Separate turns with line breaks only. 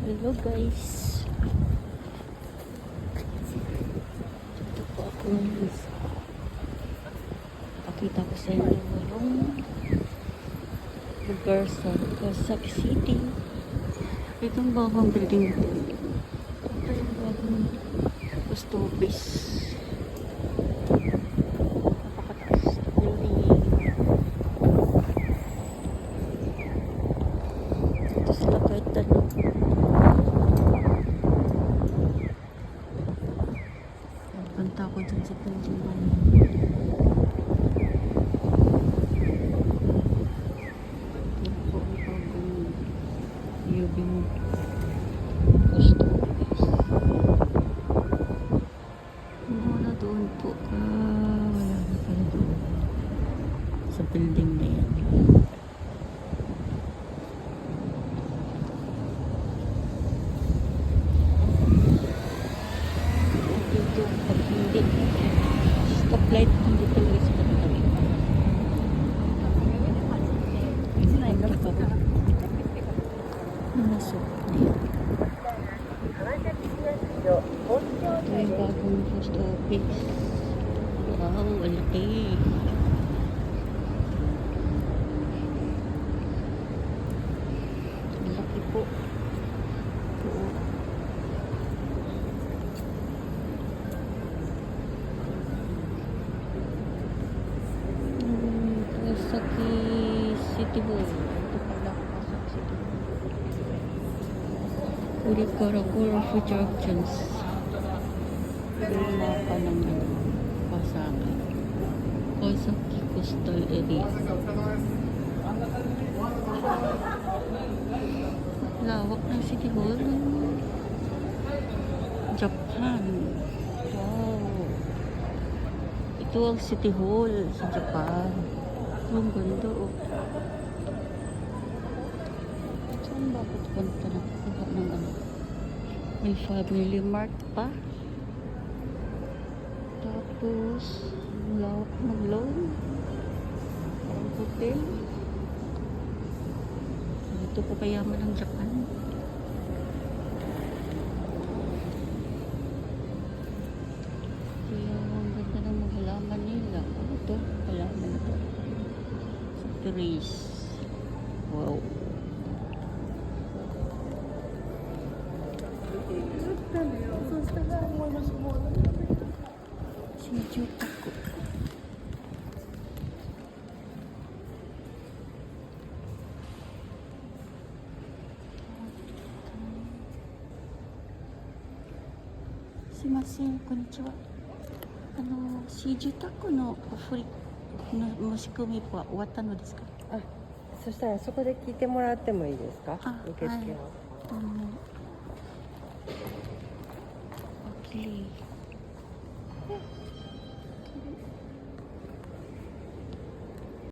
Hello guys. Dito po ako ngayon. Pakita ko sa inyo yung lugar sa Quezon City. Itong bagong building ito. Ito yung bagong post office. Napakataas na building. Ito sila kahit tanong. Punta ko dyan sa building na yun. Yan po ang bagong Yubing post office. Muna doon po ka. Wala na pala doon. Sa building na yan. Dito pag hindi stoplight hindi talaga sila matawid. Nasok na. Ito yung bagong post office. Wow, alaki. Alaki po. Oo. Kawasaki City Hall. Ito pala Kawasaki City Hall. Karakura Future Options. Yung mapa ng Pasaka. Kawasaki Coastal Area. Lawak ng City Hall. Japan. Wow. Ito ang City Hall sa Japan. Ang ganda oh. Saan ba ako punta na? Kuha ng ano? May Family Mart pa. Tapos, lawak ng lawn. Ang hotel. Ito po kayaman ng Japan. Kaya ang ganda ng mga halaman nila. Ano ito? Halaman na ito. Sa trees. Wow. Shinjuku. Sumimasen, konnichiwa. Shinjukuのおふりの申し込みは終わったのですか？
あ、そしたらそこで聞いてもらってもいいですか？
あ、
受付を。
はい。OK。